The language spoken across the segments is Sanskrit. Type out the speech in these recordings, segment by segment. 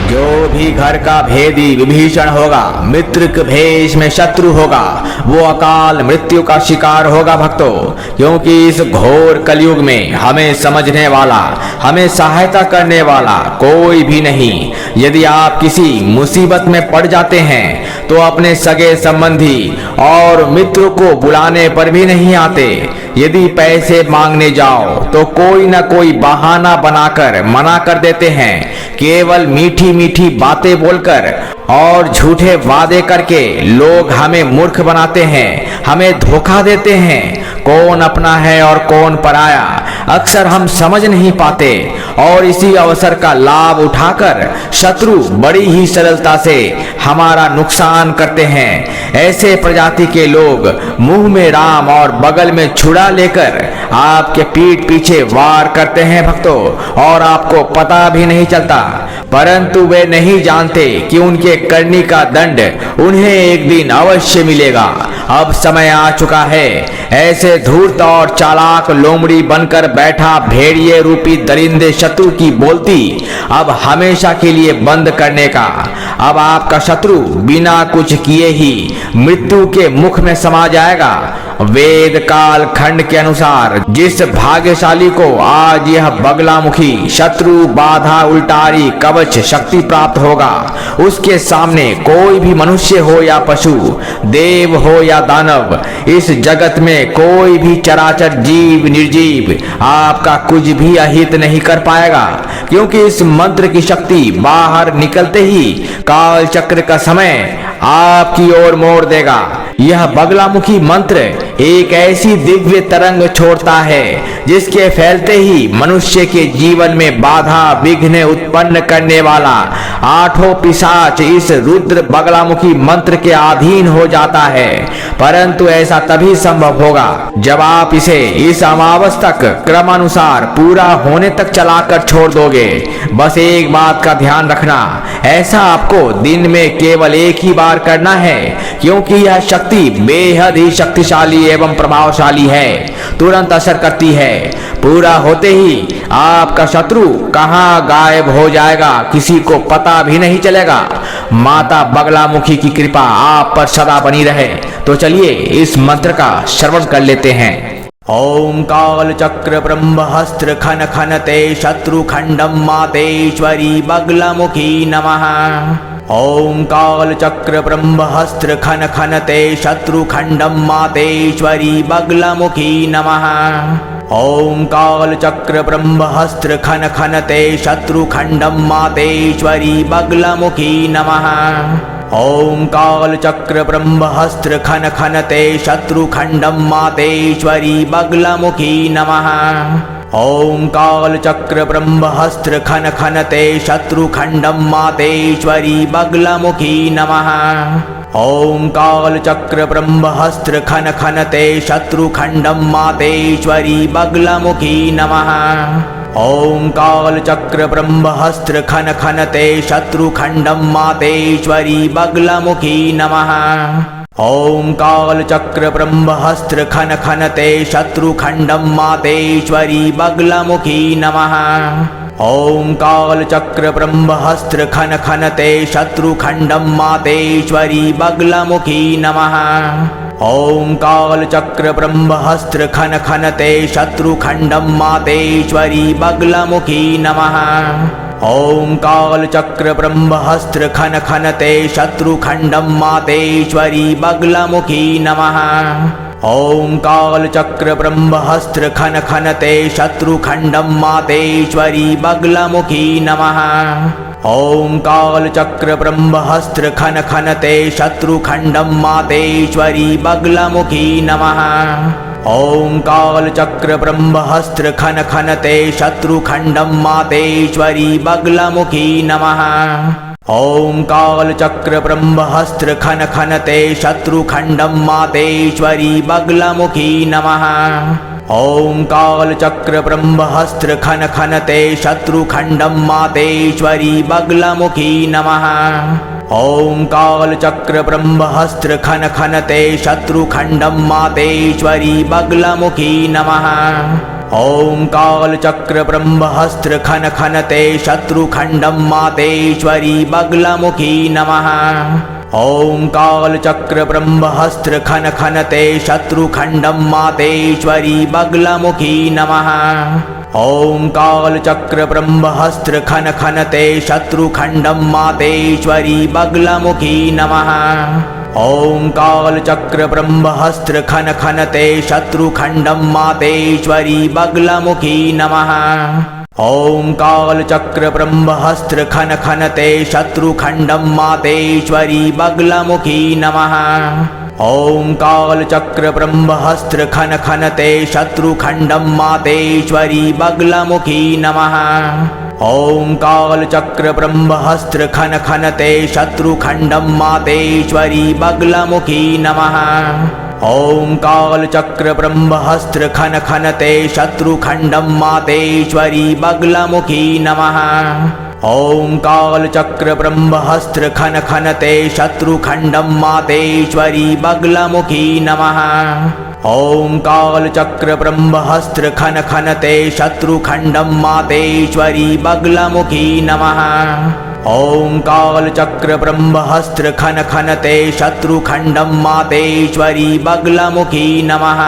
जो भी घर का भेदी विभीषण होगा, मित्र के भेष में शत्रु होगा, वो अकाल मृत्यु का शिकार होगा भक्तों। क्योंकि इस घोर कलयुग में हमें समझने वाला, हमें सहायता करने वाला कोई भी नहीं। यदि आप किसी मुसीबत में पड़ जाते हैं तो अपने सगे संबंधी और मित्रों को बुलाने पर भी नहीं आते। यदि पैसे मांगने जाओ तो कोई ना कोई बहाना बनाकर मना कर देते हैं। केवल मीठी मीठी बातें बोलकर और झूठे वादे करके लोग हमें मूर्ख बनाते हैं, हमें धोखा देते हैं। कौन अपना है और कौन पराया अक्सर हम समझ नहीं पाते, और इसी अवसर का लाभ उठाकर शत्रु बड़ी ही सरलता से हमारा नुकसान करते हैं। ऐसे प्रजाति के लोग मुंह में राम और बगल में छुरा लेकर आपके पीठ पीछे वार करते हैं भक्तों, और आपको पता भी नहीं चलता। परंतु वे नहीं जानते कि उनके करनी का दंड उन्हें एक दिन अवश्य मिलेगा। अब समय आ चुका है ऐसे धूर्त और चालाक लोमड़ी बनकर बैठा भेड़िए रूपी दरिंदे शत्रु की बोलती अब हमेशा के लिए बंद करने का। अब आपका शत्रु बिना कुछ किए ही मृत्यु के मुख में समा जाएगा। वेद काल खंड के अनुसार जिस भाग्यशाली को आज यह बगलामुखी शत्रु बाधा उल्टारी कवच शक्ति प्राप्त होगा, उसके सामने कोई भी मनुष्य हो या पशु, देव हो या दानव, इस जगत में कोई भी चराचर जीव निर्जीव आपका कुछ भी अहित नहीं कर पाएगा। क्योंकि इस मंत्र की शक्ति बाहर निकलते ही काल चक्र का समय आपकी ओर मोड़ देगा। यह बगलामुखी मंत्र एक ऐसी दिव्य तरंग छोड़ता है जिसके फैलते ही मनुष्य के जीवन में बाधा विघ्न उत्पन्न करने वाला आठों पिशाच इस रुद्र बगलामुखी मंत्र के अधीन हो जाता है। परंतु ऐसा तभी संभव होगा जब आप इसे इस अमावस तक क्रमानुसार पूरा होने तक चलाकर छोड़ दोगे। बस एक बात का ध्यान रखना, ऐसा आपको दिन में केवल एक ही बार करना है, क्योंकि यह शक्ति बेहद ही शक्तिशाली एवं प्रभावशाली है, तुरंत असर करती है। पूरा होते ही आपका शत्रु कहां गायब हो जाएगा किसी को पता भी नहीं चलेगा। माता बगलामुखी की कृपा आप पर सदा बनी रहे। तो चलिए इस मंत्र का श्रवण कर लेते हैं। ओम काल चक्र ब्रह्महस्त्र खन खनते शत्रु खंडम मातेश्वरी बगलामुखी नमः। ओम काल चक्र ब्रह्महस्त्र खन खनते शत्रु खंडम मातेश्वरी बगलामुखी नमः। ओम काल चक्र ब्रह्महस्त्र खन खनते शत्रु खंडम मातेश्वरी बगलामुखी नमः। ओम काल चक्र ब्रह्महस्त्र खन खनते शत्रु खंडम मातेश्वरी बगलामुखी नमः। ओम काल चक्र ब्रह्महस्त्र खन खनते शत्रु खंडम मातेश्वरी बगलामुखी नमः। ओम काल चक्र ब्रह्महस्त्र खन खनते शत्रु खंडम मातेश्वरी बगलामुखी नमः। ओम काल चक्र ब्रह्महस्त्र खन खनते शत्रु खंडम मातेश्वरी बगलामुखी नमः। ओम काल चक्र ब्रह्महस्त्र खन खनते शत्रु खंडम मातेश्वरी बगलामुखी नमः। ओम काल चक्र ब्रह्महस्त्र खन खनते शत्रु खंडम मातेश्वरी बगलामुखी नमः। ओम काल चक्र ब्रह्महस्त्र खन खनते शत्रु खंडम मातेश्वरी बगलामुखी नमः। ओम काल चक्र ब्रह्महस्त्र खन खनते शत्रु खंडम मातेश्वरी बगलामुखी नमः। ओम काल चक्र ब्रह्महस्त्र खन खनते शत्रु खंडम मातेश्वरी बगलामुखी नमः। ओम काल चक्र ब्रह्महस्त्र खन खनते शत्रु खंडम मातेश्वरी बगलामुखी नमः। ओम काल चक्र ब्रह्महस्त्र खन खनते शत्रु खंडम मातेश्वरी बगलामुखी नमः। ओम काल चक्र ब्रह्महस्त्र खन खनते शत्रु खंडम मातेश्वरी बगलामुखी नमः। ओम काल चक्र ब्रह्महस्त्र खन खनते शत्रु खंडम मातेश्वरी बगलामुखी नमः। ओम काल चक्र ब्रह्महस्त्र खन खनते शत्रु खंडम मातेश्वरी बगलामुखी नमः। ओम काल चक्र ब्रह्महस्त्र खन खनते शत्रुखंडम मातेश्वरी बगलामुखी नमः। ओम काल चक्र ब्रह्महस्त्र खन खनते शत्रुखंडम मातेश्वरी बगलामुखी नमः। ओम काल चक्र ब्रह्महस्त्र खन खनते शत्रुखंडम मातेश्वरी बगलामुखी नमः। ओम काल चक्र ब्रह्महस्त्र खन खनते शत्रुखंडम मातेश्वरी बगलामुखी नमः। ओम काल चक्र ब्रह्महस्त्र खन खनते शत्रुखंडम मातेश्वरी बगलामुखी नमः। ओम काल चक्र ब्रह्महस्त्र खन खनते शत्रुखंडम मातेश्वरी बगलामुखी नमः। ओम काल चक्र ब्रह्महस्त्र खन खनते शत्रुखंडम मातेश्वरी बगलामुखी नमः। ओम काल चक्र ब्रह्महस्त्र खन खनते शत्रुखंडम मातेश्वरी बगलामुखी नमः। ओम काल चक्र ब्रह्महस्त्र खन खनते शत्रुखंडम मातेश्वरी बगलामुखी नमः। ओम काल चक्र ब्रह्महस्त्र खन खनते शत्रुखंडम मातेश्वरी बगलामुखी नमः। ओम काल चक्र ब्रह्महस्त्र खन खनते शत्रुखंडम मातेश्वरी बगलामुखी नमः।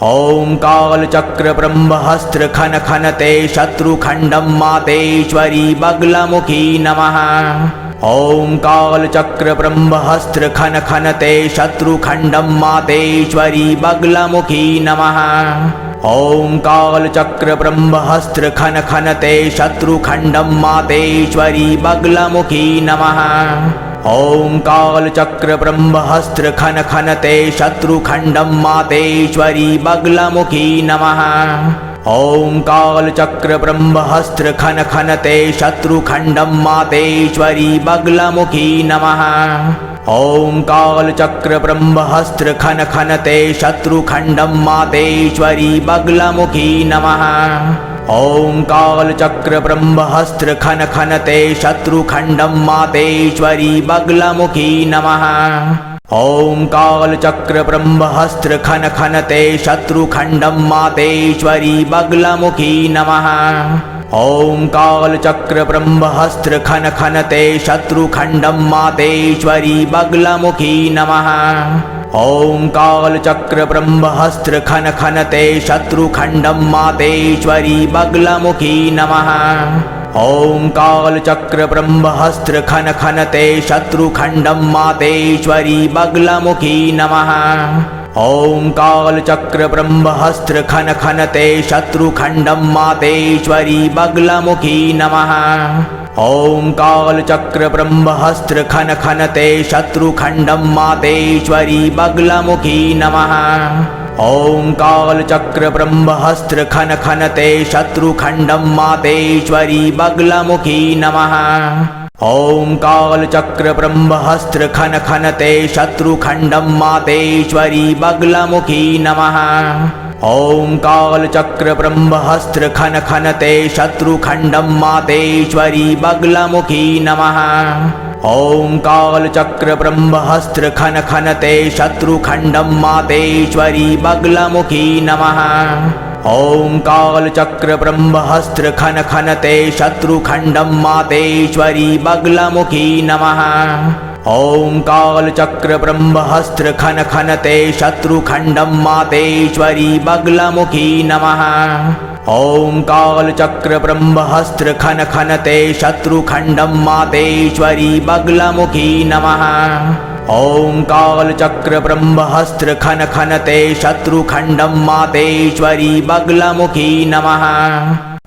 ओम काल चक्र ब्रह्महस्त्र खन खनते शत्रुखंडम मातेश्वरी बगलामुखी नमः। ओम काल चक्र ब्रह्महस्त्र खन खनते शत्रुखंडम मातेश्वरी बगलामुखी नमः। ओम काल चक्र ब्रह्महस्त्र खन खनते शत्रुखंडम मातेश्वरी बगलामुखी नमः। ओम काल चक्र ब्रह्महस्त्र खन खनते शत्रुखंडम मातेश्वरी बगलामुखी नमः। ओम काल चक्र ब्रह्महस्त्र खन खनते शत्रुखंडम मातेश्वरी बगलामुखी नमः। ओम काल चक्र ब्रह्महस्त्र खन खनते शत्रुखंडम मातेश्वरी बगलामुखी नमः। ओम काल चक्र ब्रह्महस्त्र खन खनते शत्रुखंडम मातेश्वरी बगलामुखी नमः। ओम काल चक्र ब्रह्महस्त्र खन खनते शत्रुखंडम मातेश्वरी बगलामुखी नमः। ओम काल चक्र ब्रह्महस्त्र खन खनते शत्रुखंडम मातेश्वरी बगलामुखी नमः। ओम काल चक्र ब्रह्महस्त्र खन खनते शत्रुखंडम मातेश्वरी बगलामुखी नमः। ओम काल चक्र ब्रह्महस्त्र खन खनते शत्रुखंडम मातेश्वरी बगलामुखी नमः। ओम काल चक्र ब्रह्महस्त्र खन खनते शत्रुखंडम मातेश्वरी बगलामुखी नमः। ओम काल चक्र ब्रह्महस्त्र खन खनते शत्रुखंडम मातेश्वरी बगलामुखी नमः। ओम काल चक्र ब्रह्महस्त्र खन खनते शत्रुखंडम मातेश्वरी बगलामुखी नमः। ओम काल चक्र ब्रह्महस्त्र खन खनते शत्रुखंडम मातेश्वरी बगलामुखी नमः। ओम काल चक्र ब्रह्महस्त्र खन खनते शत्रुखंडम मातेश्वरी बगलामुखी नमः। ओम काल चक्र ब्रह्महस्त्र खन खनते शत्रुखंडम मातेश्वरी बगलामुखी नमः। ओम काल चक्र ब्रह्महस्त्र खन खनते शत्रुखंडम मातेश्वरी बगलामुखी नमः। ओम काल चक्र ब्रह्महस्त्र खन खनते शत्रुखंडम मातेश्वरी बगलामुखी नमः। ओम काल चक्र ब्रह्महस्त्र खन खनते शत्रुखंडम मातेश्वरी बगलामुखी नमः। ओम काल चक्र ब्रह्महस्त्र खन खनते शत्रुखंडम मातेश्वरी बगलामुखी नमः।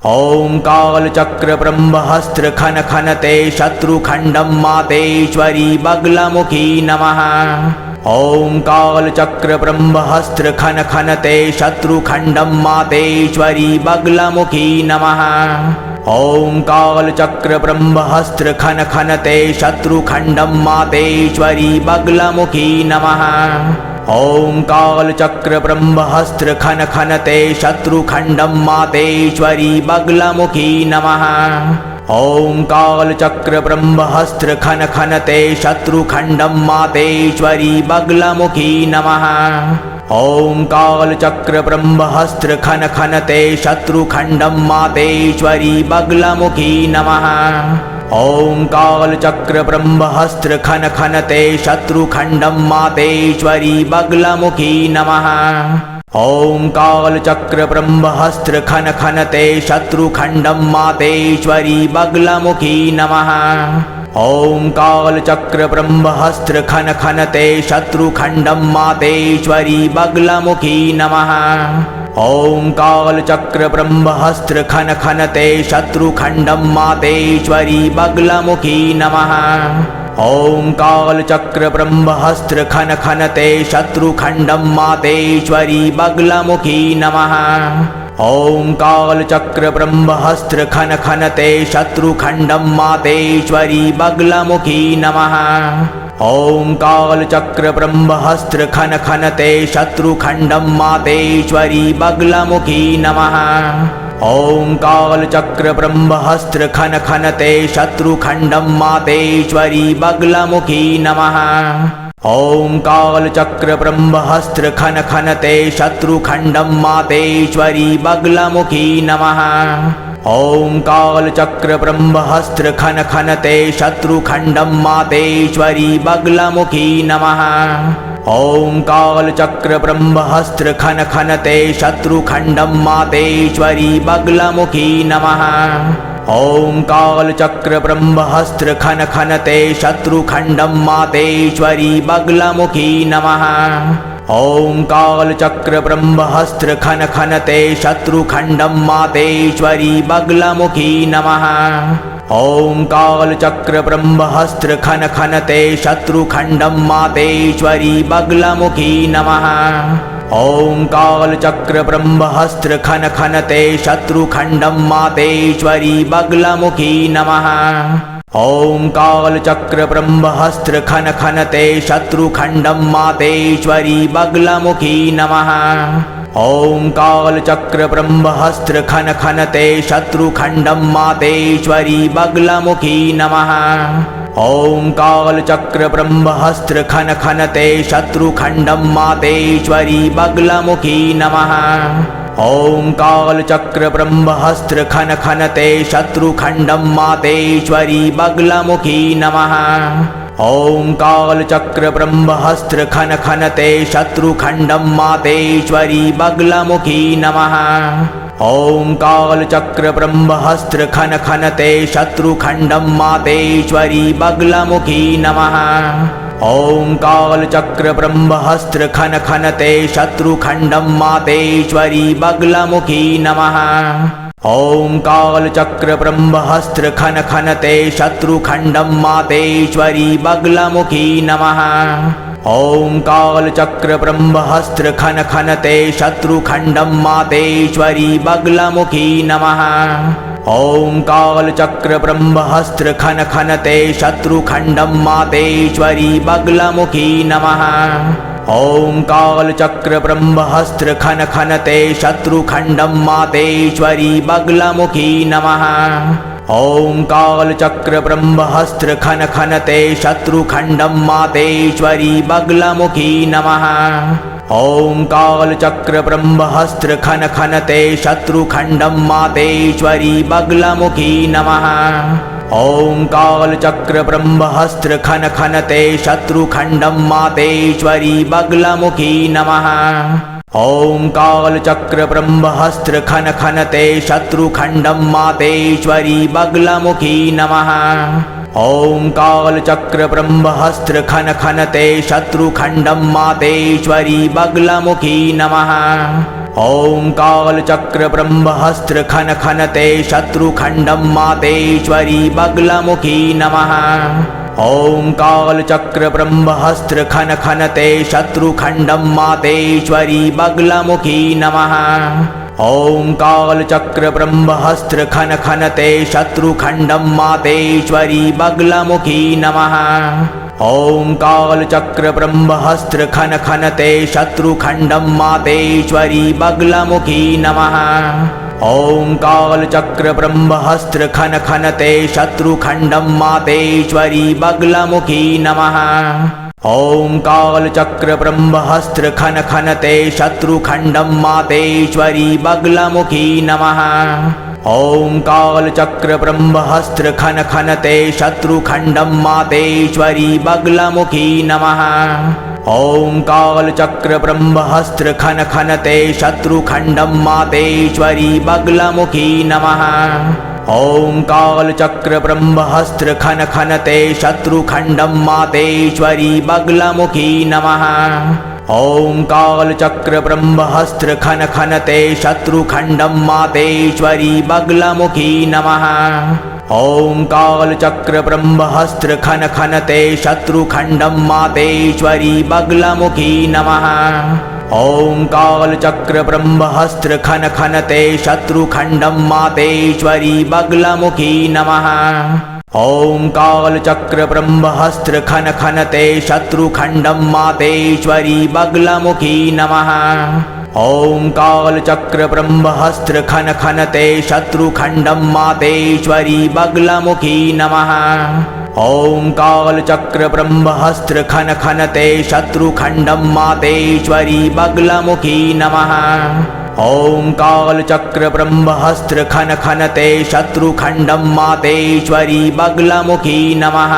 ओम काल चक्र ब्रह्महस्त्र खन खनते शत्रुखंडम मातेश्वरी बगलामुखी नमः। ओम काल चक्र ब्रह्महस्त्र खन खनते शत्रुखंडम मातेश्वरी बगलामुखी नमः। ओम काल चक्र ब्रह्महस्त्र खन खनते शत्रुखंडम मातेश्वरी बगलामुखी नमः। ओम काल चक्र ब्रह्महस्त्र खन खनते शत्रुखंडम मातेश्वरी बगलामुखी नमः। ओम काल चक्र ब्रह्महस्त्र खन खनते शत्रुखंडम मातेश्वरी बगलामुखी नमः। ओम काल चक्र ब्रह्महस्त्र खन खनते शत्रुखंडम मातेश्वरी बगलामुखी नमः। ओम काल चक्र ब्रह्महस्त्र खन खनते शत्रुखंडम मातेश्वरी बगलामुखी नमः। ओम काल चक्र ब्रह्महस्त्र खन खनते शत्रुखंडम मातेश्वरी बगलामुखी नमः। ओम काल चक्र ब्रह्महस्त्र खन खनते शत्रुखंडम मातेश्वरी बगलामुखी नमः। ओम काल चक्र ब्रह्महस्त्र खन खनते शत्रुखंडम मातेश्वरी बगलामुखी नमः। ओम काल चक्र ब्रह्महस्त्र खन खनते शत्रुखंडम मातेश्वरी बगलामुखी नमः। ओम काल चक्र ब्रह्महस्त्र खन खनते शत्रुखंडम मातेश्वरी बगलामुखी नमः। ओम काल चक्र ब्रह्महस्त्र खन खनते शत्रुखंडम मातेश्वरी बगलामुखी नमः। ओम काल चक्र ब्रह्महस्त्र खन खनते शत्रुखंडम मातेश्वरी बगलामुखी नमः। ओम काल चक्र ब्रह्महस्त्र खन खनते शत्रुखंडम मातेश्वरी बगलामुखी नमः। ओम काल चक्र ब्रह्महस्त्र खन खनते शत्रुखंडम मातेश्वरी बगलामुखी नमः। ओम काल चक्र ब्रह्महस्त्र खन खनते शत्रुखंडम मातेश्वरी बगलामुखी नमः। ओम काल चक्र ब्रह्महस्त्र खन खनते शत्रुखंडम मातेश्वरी बगलामुखी नमः। ओम काल चक्र ब्रह्महस्त्र खन खनते शत्रुखंडम मातेश्वरी बगलामुखी नमः। ओम काल चक्र ब्रह्महस्त्र खन खनते शत्रुखंडम मातेश्वरी बगलामुखी नमः। ओम काल चक्र ब्रह्महस्त्र खन खनते शत्रुखंडम मातेश्वरी बगलामुखी नमः। ओम काल चक्र ब्रह्महस्त्र खन खनते शत्रुखंडम मातेश्वरी बगलामुखी नमः। ओम काल चक्र ब्रह्महस्त्र खन खनते शत्रुखंडम मातेश्वरी बगलामुखी नमः। ओम काल चक्र ब्रह्महस्त्र खन खनते शत्रुखंडम मातेश्वरी बगलामुखी नमः। ओम काल चक्र ब्रह्महस्त्र खन खनते शत्रुखंडम मातेश्वरी बगलामुखी नमः। ओम काल चक्र ब्रह्महस्त्र खन खनते शत्रुखंडम मातेश्वरी बगलामुखी नमः। ओम काल चक्र ब्रह्महस्त्र खन खनते शत्रुखंडम मातेश्वरी बगलामुखी नमः। ओम काल चक्र ब्रह्महस्त्र खन खनते शत्रुखंडम मातेश्वरी बगलामुखी नमः। ओम काल चक्र ब्रह्महस्त्र खन खनते शत्रुखंडम मातेश्वरी बगलामुखी नमः। ओम काल चक्र ब्रह्महस्त्र खन खनते शत्रुखंडम मातेश्वरी बगलामुखी नमः। ओम काल चक्र ब्रह्महस्त्र खन खनते शत्रुखंडम मातेश्वरी बगलामुखी नमः। ओम काल चक्र ब्रह्महस्त्र खन खनते शत्रुखंडम मातेश्वरी बगलामुखी नमः। ओम काल चक्र ब्रह्महस्त्र खन खनते शत्रुखंडम मातेश्वरी बगलामुखी नमः। ओम काल चक्र ब्रह्महस्त्र खन खनते शत्रुखंडम मातेश्वरी बगलामुखी नमः। ओम काल चक्र ब्रह्महस्त्र खन खनते शत्रुखंडम मातेश्वरी बगलामुखी नमः। ओम काल चक्र ब्रह्महस्त्र खन खनते शत्रुखंडम मातेश्वरी बगलामुखी नमः। ओम काल चक्र ब्रह्महस्त्र खन खनते शत्रुखंडम मातेश्वरी बगलामुखी नमः। ओम काल चक्र ब्रह्महस्त्र खन खनते शत्रुखंडम मातेश्वरी बगलामुखी नमः। ओम काल चक्र ब्रह्महस्त्र खन खनते शत्रुखंडम मातेश्वरी बगलामुखी नमः। ओम काल चक्र ब्रह्महस्त्र खन खनते शत्रुखंडम मातेश्वरी बगलामुखी नमः। ओम काल चक्र ब्रह्महस्त्र खन खनते शत्रुखंडम मातेश्वरी बगलामुखी नमः। ओम काल चक्र ब्रह्महस्त्र खन खनते शत्रुखंडम मातेश्वरी बगलामुखी नमः। ओम काल चक्र ब्रह्महस्त्र खन खनते शत्रुखंडम मातेश्वरी बगलामुखी नमः। ओम काल चक्र ब्रह्महस्त्र खन खनते शत्रुखंडम मातेश्वरी बगलामुखी नमः। ओम काल चक्र ब्रह्महस्त्र खन खनते शत्रुखंडम मातेश्वरी बगलामुखी नमः। ओम काल चक्र ब्रह्महस्त्र खन खनते शत्रुखंडम मातेश्वरी बगलामुखी नमः। ओम काल चक्र ब्रह्महस्त्र खन खनते शत्रुखंडम मातेश्वरी बगलामुखी नमः। ओम काल चक्र ब्रह्महस्त्र खन खनते शत्रुखंडम मातेश्वरी बगलामुखी नमः। ओम काल चक्र ब्रह्महस्त्र खन खनते शत्रुखंडम मातेश्वरी बगलामुखी नमः। ओम काल चक्र ब्रह्महस्त्र खन खनते शत्रुखंडम मातेश्वरी बगलामुखी नमः। ओम काल चक्र ब्रह्महस्त्र खन खनते शत्रुखंडम मातेश्वरी बगलामुखी नमः। ओम काल चक्र ब्रह्महस्त्र खन खनते शत्रुखंडम मातेश्वरी बगलामुखी नमः। ओम काल चक्र ब्रह्महस्त्र खन खनते शत्रुखंडम मातेश्वरी बगलामुखी नमः।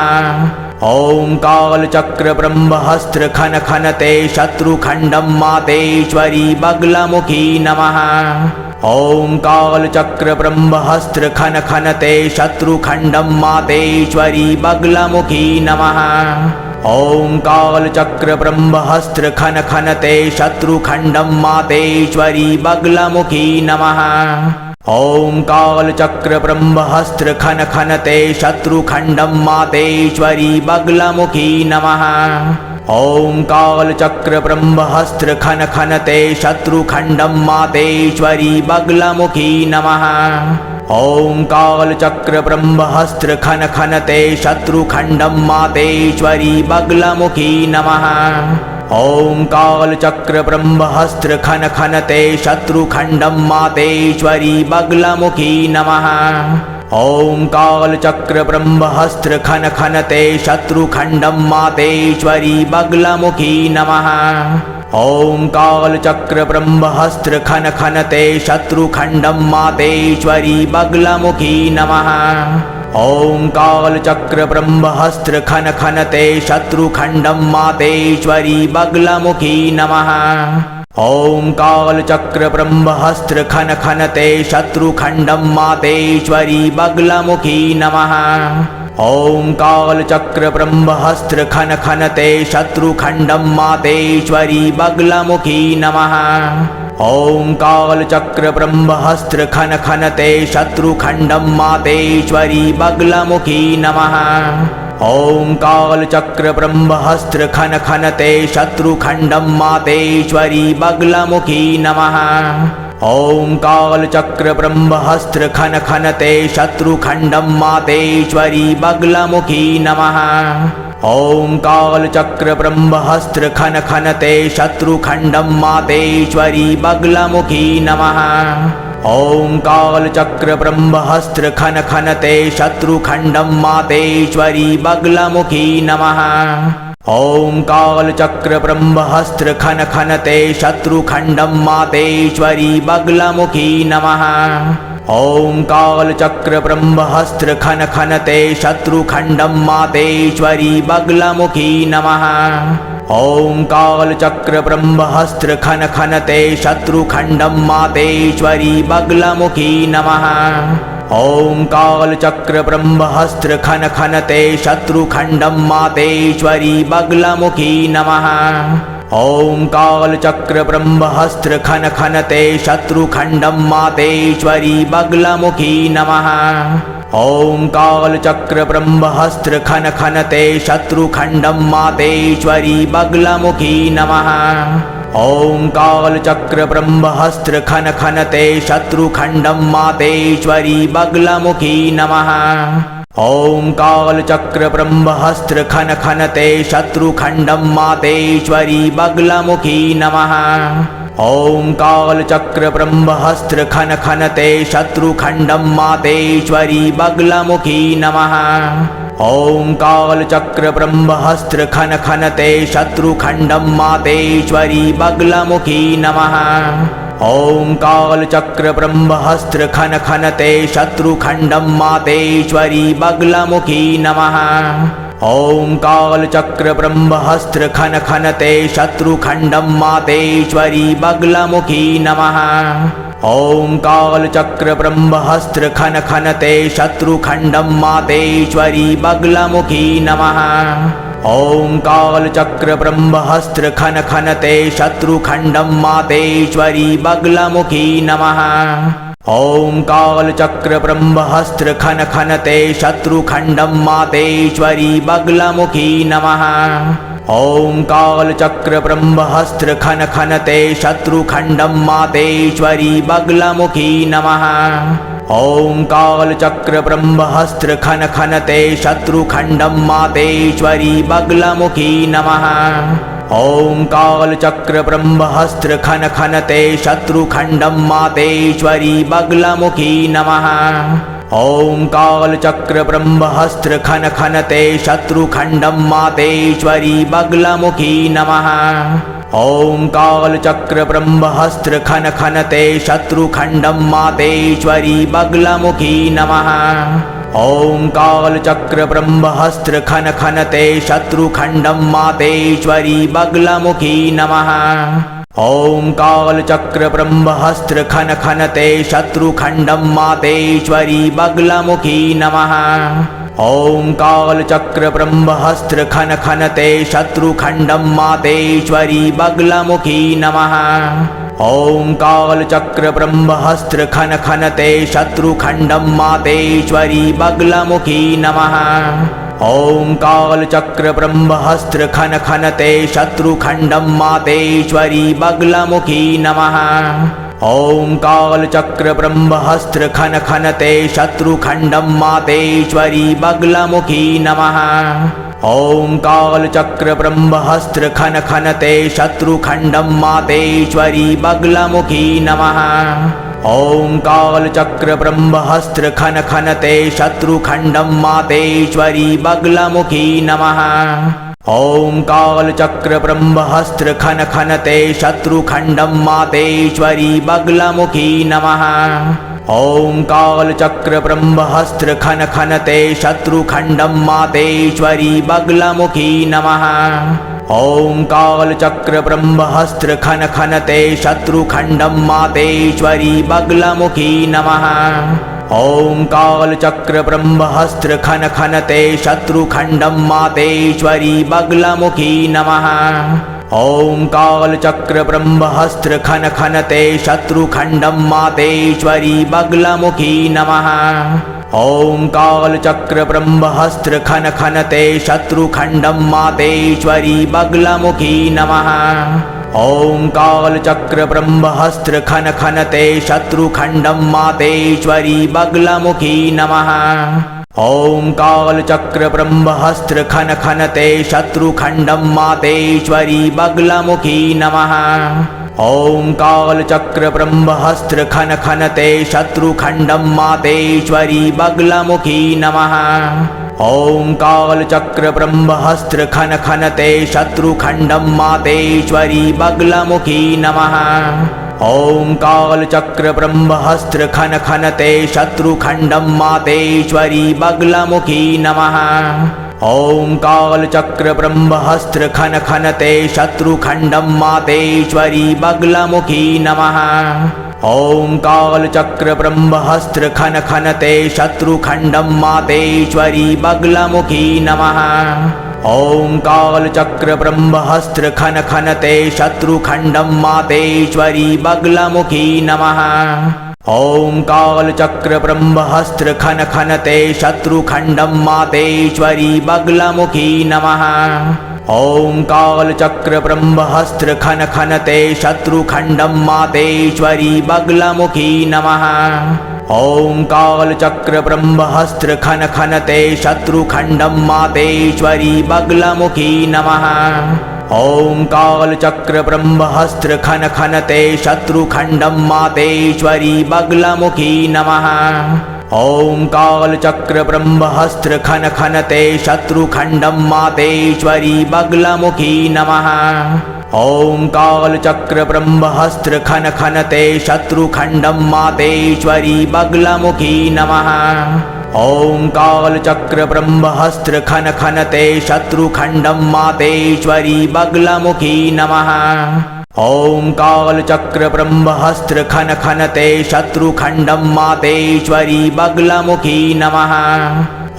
ओम काल चक्र ब्रह्महस्त्र खन खनते शत्रुखंडम मातेश्वरी बगलामुखी नमः। ओम काल चक्र ब्रह्महस्त्र खन खनते शत्रुखंडम मातेश्वरी बगलामुखी नमः। ओम काल चक्र ब्रह्महस्त्र खन खनते शत्रुखंडम मातेश्वरी बगलामुखी नमः। ओम काल चक्र ब्रह्महस्त्र खन खनते शत्रुखंडम मातेश्वरी बगलामुखी नमः। ओम काल चक्र ब्रह्महस्त्र खन खनते शत्रुखंडम मातेश्वरी बगलामुखी नमः। ओम काल चक्र ब्रह्महस्त्र खन खनते शत्रुखंडम मातेश्वरी बगलामुखी नमः। ओम काल चक्र ब्रह्महस्त्र खन खनते शत्रुखंडम मातेश्वरी बगलामुखी नमः। ओम काल चक्र ब्रह्महस्त्र खन खनते शत्रुखंडम मातेश्वरी बगलामुखी नमः। ओम काल चक्र ब्रह्महस्त्र खन खनते शत्रुखंडम मातेश्वरी बगलामुखी नमः। ओम काल चक्र ब्रह्महस्त्र खन खनते शत्रुखंडम मातेश्वरी बगलामुखी नमः। ओम काल चक्र ब्रह्महस्त्र खन खनते शत्रुखंडम मातेश्वरी बगलामुखी नमः। ओम काल चक्र ब्रह्महस्त्र खन खनते शत्रुखंडम मातेश्वरी बगलामुखी नमः। ओम काल चक्र ब्रह्महस्त्र खन खनते शत्रुखंडम मातेश्वरी बगलामुखी नमः। ओम काल चक्र ब्रह्महस्त्र खन खनते शत्रुखंडम मातेश्वरी बगलामुखी नमः। ओम काल चक्र ब्रह्महस्त्र खन खनते शत्रुखंडम मातेश्वरी बगलामुखी नमः। ओम काल चक्र ब्रह्महस्त्र खन खनते शत्रुखंडम मातेश्वरी बगलामुखी नमः। ओम काल चक्र ब्रह्महस्त्र खन खनते शत्रुखंडम मातेश्वरी बगलामुखी नमः। ओम काल चक्र ब्रह्महस्त्र खन खनते शत्रुखंडम मातेश्वरी बगलामुखी नमः। ओम काल चक्र ब्रह्महस्त्र खन खनते शत्रुखंडम मातेश्वरी बगलामुखी नमः। ओम काल चक्र ब्रह्महस्त्र खन खनते शत्रुखंडम मातेश्वरी बगलामुखी नमः। ओम काल चक्र ब्रह्महस्त्र खन खनते शत्रुखंडम मातेश्वरी बगलामुखी नमः। ओम काल चक्र ब्रह्महस्त्र खन खनते शत्रुखंडम मातेश्वरी बगलामुखी नमः। ओम काल चक्र ब्रह्महस्त्र खन खनते शत्रुखंडम मातेश्वरी बगलामुखी नमः। ओम काल चक्र ब्रह्महस्त्र खन खनते शत्रुखंडम मातेश्वरी बगलामुखी नमः। ओम काल चक्र ब्रह्महस्त्र खन खनते शत्रुखंडम मातेश्वरी बगलामुखी नमः। ओम काल चक्र ब्रह्महस्त्र खन खनते शत्रुखंडम मातेश्वरी बगलामुखी नमः। ओम काल चक्र ब्रह्महस्त्र खन खनते शत्रुखंडम मातेश्वरी बगलामुखी नमः। ओम काल चक्र ब्रह्महस्त्र खन खनते शत्रुखंडम मातेश्वरी बगलामुखी नमः। ओम काल चक्र ब्रह्महस्त्र खन खनते शत्रुखंडम मातेश्वरी बगलामुखी नमः। ओम काल चक्र ब्रह्महस्त्र खन खनते शत्रुखंडम मातेश्वरी बगलामुखी नमः। ओम काल चक्र ब्रह्महस्त्र खन खनते शत्रुखंडम मातेश्वरी बगलामुखी नमः। ओम काल चक्र ब्रह्महस्त्र खन खनते शत्रुखंडम मातेश्वरी बगलामुखी नमः। ओम काल चक्र ब्रह्महस्त्र खन खनते शत्रुखंडम मातेश्वरी बगलामुखी नमः। ओम काल चक्र ब्रह्महस्त्र खन खनते शत्रुखंडम मातेश्वरी बगलामुखी नमः। ओम काल चक्र ब्रह्महस्त्र खन खनते शत्रुखंडम मातेश्वरी बगलामुखी नमः। ओम काल चक्र ब्रह्महस्त्र खन खनते शत्रुखंडम मातेश्वरी बगलामुखी नमः। ओम काल चक्र ब्रह्महस्त्र खन खनते शत्रुखंडम मातेश्वरी बगलामुखी नमः। ओम काल चक्र ब्रह्महस्त्र खन खनते शत्रुखंडम मातेश्वरी बगलामुखी नमः। ओम काल चक्र ब्रह्महस्त्र खन खनते शत्रुखंडम मातेश्वरी बगलामुखी नमः। ओम काल चक्र ब्रह्महस्त्र खन खनते शत्रुखंडम मातेश्वरी बगलामुखी नमः। ओम काल चक्र ब्रह्महस्त्र खन खनते शत्रुखंडम मातेश्वरी बगलामुखी नमः। ओम काल चक्र ब्रह्महस्त्र खन खनते शत्रुखंडम मातेश्वरी बगलामुखी नमः। ओम काल चक्र ब्रह्महस्त्र खन खनते शत्रुखंडम मातेश्वरी बगलामुखी नमः। ओम काल चक्र ब्रह्महस्त्र खन खनते शत्रुखंडम मातेश्वरी बगलामुखी नमः। ओम काल चक्र ब्रह्महस्त्र खन खनते शत्रुखंडम मातेश्वरी बगलामुखी नमः। ओम काल चक्र ब्रह्महस्त्र खन खनते शत्रुखंडम मातेश्वरी बगलामुखी नमः। ओम काल चक्र ब्रह्महस्त्र खन खनते शत्रुखंडम मातेश्वरी बगलामुखी नमः। ओम काल चक्र ब्रह्महस्त्र खन खनते शत्रुखंडम मातेश्वरी बगलामुखी नमः। ओम काल चक्र ब्रह्महस्त्र खन खनते शत्रुखंडम मातेश्वरी बगलामुखी नमः। ओम काल चक्र ब्रह्महस्त्र खन खनते शत्रुखंडम मातेश्वरी बगलामुखी नमः। ओम काल चक्र ब्रह्महस्त्र खन खनते शत्रुखंडम मातेश्वरी बगलामुखी नमः। ओम काल चक्र ब्रह्महस्त्र खन खनते शत्रुखंडम मातेश्वरी बगलामुखी नमः। ओम काल चक्र ब्रह्महस्त्र खन खनते शत्रुखंडम मातेश्वरी बगलामुखी नमः। ओम काल चक्र ब्रह्महस्त्र खन खनते शत्रुखंडम मातेश्वरी बगलामुखी नमः। ओम काल चक्र ब्रह्महस्त्र खन खनते शत्रुखंडम मातेश्वरी बगलामुखी नमः। ओम काल चक्र ब्रह्महस्त्र खन खनते शत्रुखंडम मातेश्वरी बगलामुखी नमः। ओम काल चक्र ब्रह्महस्त्र खन खनते शत्रुखंडम मातेश्वरी बगलामुखी नमः। ओम काल चक्र ब्रह्महस्त्र खन खनते शत्रुखंडम मातेश्वरी बगलामुखी नमः। ओम काल चक्र ब्रह्महस्त्र खन खनते शत्रुखंडम मातेश्वरी बगलामुखी नमः। ओम काल चक्र ब्रह्महस्त्र खन खनते शत्रुखंडम मातेश्वरी बगलामुखी नमः। ओम काल चक्र ब्रह्महस्त्र खन खनते शत्रुखंडम मातेश्वरी बगलामुखी नमः। ओम काल चक्र ब्रह्महस्त्र खन खनते शत्रुखंडम मातेश्वरी बगलामुखी नमः। ओम काल चक्र ब्रह्महस्त्र खन खनते शत्रुखंडम मातेश्वरी बगलामुखी नमः। ओम काल चक्र ब्रह्महस्त्र खन खनते शत्रुखंडम मातेश्वरी बगलामुखी नमः। ओम काल चक्र ब्रह्महस्त्र खन खनते शत्रुखंडम मातेश्वरी बगलामुखी नमः। ओम काल चक्र ब्रह्महस्त्र खन खनते शत्रुखंडम मातेश्वरी बगलामुखी नमः। ओम काल चक्र ब्रह्महस्त्र खन खनते शत्रुखंडम मातेश्वरी बगलामुखी नमः।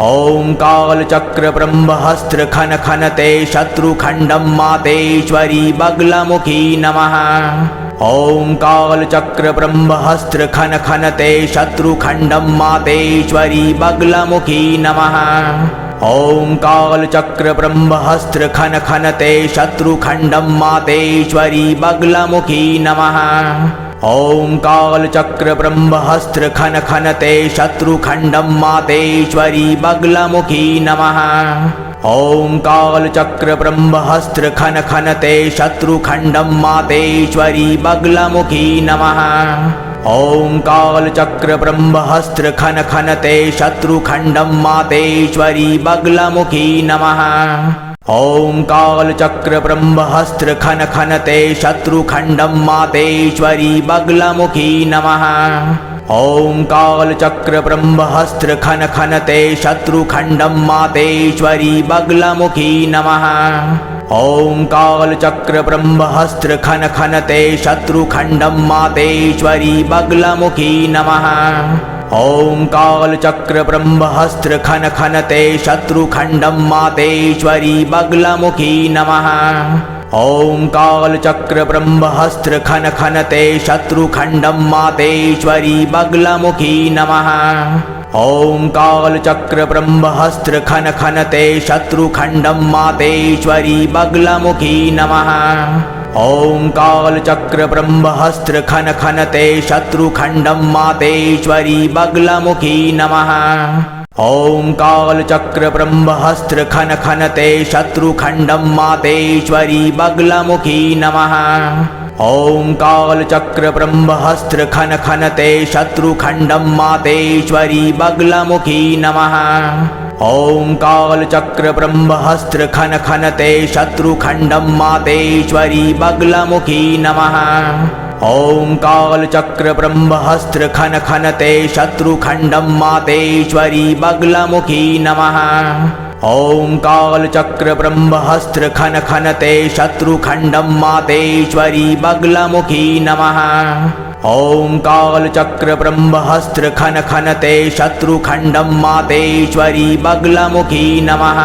ओम काल चक्र ब्रह्महस्त्र खन खनते शत्रुखंडम मातेश्वरी बगलामुखी नमः। ओम काल चक्र ब्रह्महस्त्र खन खनते शत्रुखंडम मातेश्वरी बगलामुखी नमः। ओम काल चक्र ब्रह्महस्त्र खन खनते शत्रुखंडम मातेश्वरी बगलामुखी नमः। ओम काल चक्र ब्रह्महस्त्र खन खनते शत्रुखंडम मातेश्वरी बगलामुखी नमः। ओम काल चक्र ब्रह्महस्त्र खन खनते शत्रुखंडम मातेश्वरी बगलामुखी नमः। ओम काल चक्र ब्रह्महस्त्र खन खनते शत्रुखंडम मातेश्वरी बगलामुखी नमः। ओम काल चक्र ब्रह्महस्त्र खन खनते शत्रुखंडम मातेश्वरी बगलामुखी नमः। ओम काल चक्र ब्रह्महस्त्र खन खनते शत्रुखंडम मातेश्वरी बगलामुखी नमः। ओम काल चक्र ब्रह्महस्त्र खन खनते शत्रुखंडम मातेश्वरी बगलामुखी नमः। ओम काल चक्र ब्रह्महस्त्र खन खनते शत्रुखंडम मातेश्वरी बगलामुखी नमः। ओम काल चक्र ब्रह्महस्त्र खन खनते शत्रुखंडम मातेश्वरी बगलामुखी नमः। ओम काल चक्र ब्रह्महस्त्र खन खनते शत्रुखंडम मातेश्वरी बगलामुखी नमः। ओम काल चक्र ब्रह्महस्त्र खन खनते शत्रुखंडम मातेश्वरी बगलामुखी नमः। ओम काल चक्र ब्रह्महस्त्र खन खनते शत्रुखंडम मातेश्वरी बगलामुखी नमः। ओम काल चक्र ब्रह्महस्त्र खन खनते शत्रुखंडम मातेश्वरी बगलामुखी नमः। ओम काल चक्र ब्रह्महस्त्र खन खनते शत्रुखंडम मातेश्वरी बगलामुखी नमः। ओम काल चक्र ब्रह्महस्त्र खन खनते शत्रुखंडम मातेश्वरी बगलामुखी नमः। ओम काल चक्र ब्रह्महस्त्र खन खनते शत्रुखंडम मातेश्वरी बगलामुखी नमः। ओम काल चक्र ब्रह्महस्त्र खन खनते शत्रुखंडम मातेश्वरी बगलामुखी नमः।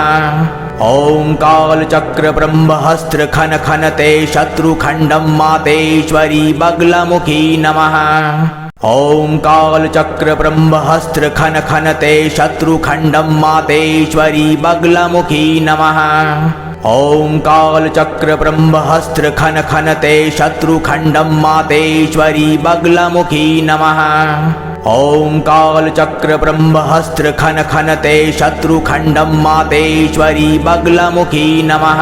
ओम काल चक्र ब्रह्महस्त्र खन खनते शत्रुखंडम मातेश्वरी बगलामुखी नमः। ओम काल चक्र ब्रह्महस्त्र खन खनते शत्रुखंडम मातेश्वरी बगलामुखी नमः। ओम काल चक्र ब्रह्महस्त्र खन खनते शत्रुखंडम मातेश्वरी बगलामुखी नमः। ओम काल चक्र ब्रह्महस्त्र खन खनते शत्रुखंडम मातेश्वरी बगलामुखी नमः।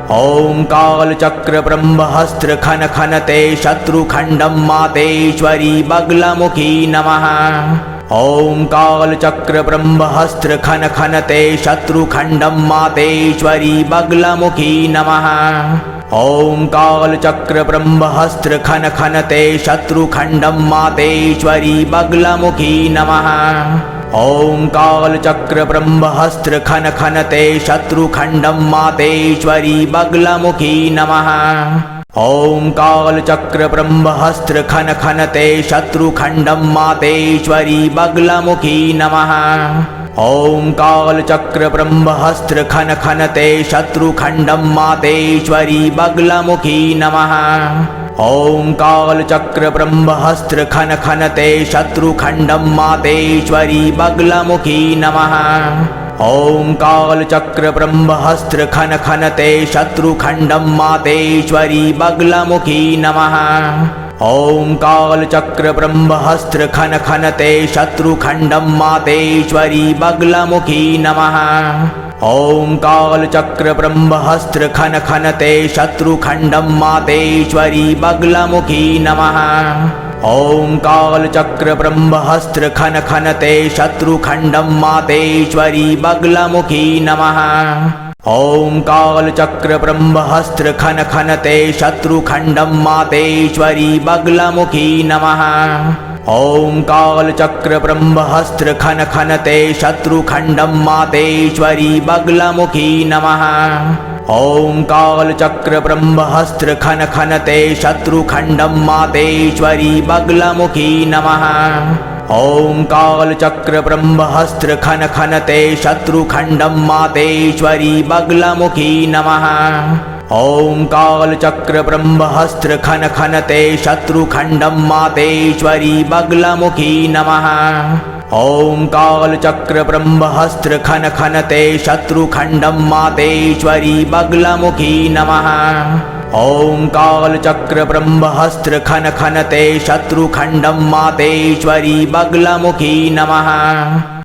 ओम काल चक्र ब्रह्महस्त्र खन खनते शत्रुखंडम मातेश्वरी बगलामुखी नमः। ओम काल चक्र ब्रह्महस्त्र खन खनते शत्रुखंडम मातेश्वरी बगलामुखी नमः। ओम काल चक्र ब्रह्महस्त्र खन खनते शत्रुखंडम मातेश्वरी बगलामुखी नमः। ओम काल चक्र ब्रह्महस्त्र खन खनते शत्रुखंडम मातेश्वरी बगलामुखी नमः। ओम काल चक्र ब्रह्महस्त्र खन खनते शत्रुखंडम मातेश्वरी बगलामुखी नमः। ओम काल चक्र ब्रह्महस्त्र खन खनते शत्रुखंडम मातेश्वरी बगलामुखी नमः। ओम काल चक्र ब्रह्महस्त्र खन खनते शत्रुखंडम मातेश्वरी बगलामुखी नमः। ओम काल चक्र ब्रह्महस्त्र खन खनते शत्रुखंडम मातेश्वरी बगलामुखी नमः। ओम काल चक्र ब्रह्महस्त्र खन खनते शत्रुखंडम मातेश्वरी बगलामुखी नमः। ओम काल चक्र ब्रह्महस्त्र खन खनते शत्रुखंडम मातेश्वरी बगलामुखी नमः। ओम काल चक्र ब्रह्महस्त्र खन खनते शत्रुखंडम मातेश्वरी बगलामुखी नमः। ओम काल चक्र ब्रह्महस्त्र खन खनते शत्रुखंडम मातेश्वरी बगलामुखी नमः। ओम काल चक्र ब्रह्महस्त्र खन खनते शत्रुखंडम मातेश्वरी बगलामुखी नमः। ओम काल चक्र ब्रह्महस्त्र खन खनते शत्रुखंडम मातेश्वरी बगलामुखी नमः। ओम काल चक्र ब्रह्महस्त्र खन खनते शत्रुखंडम मातेश्वरी बगलामुखी नमः। ओम काल चक्र ब्रह्महस्त्र खन खनते शत्रुखंडम मातेश्वरी बगलामुखी नमः। ओम काल चक्र ब्रह्महस्त्र खन खनते शत्रुखंडम मातेश्वरी बगलामुखी नमः। ओम काल चक्र ब्रह्महस्त्र खन खनते शत्रुखंडम मातेश्वरी बगलामुखी नमः।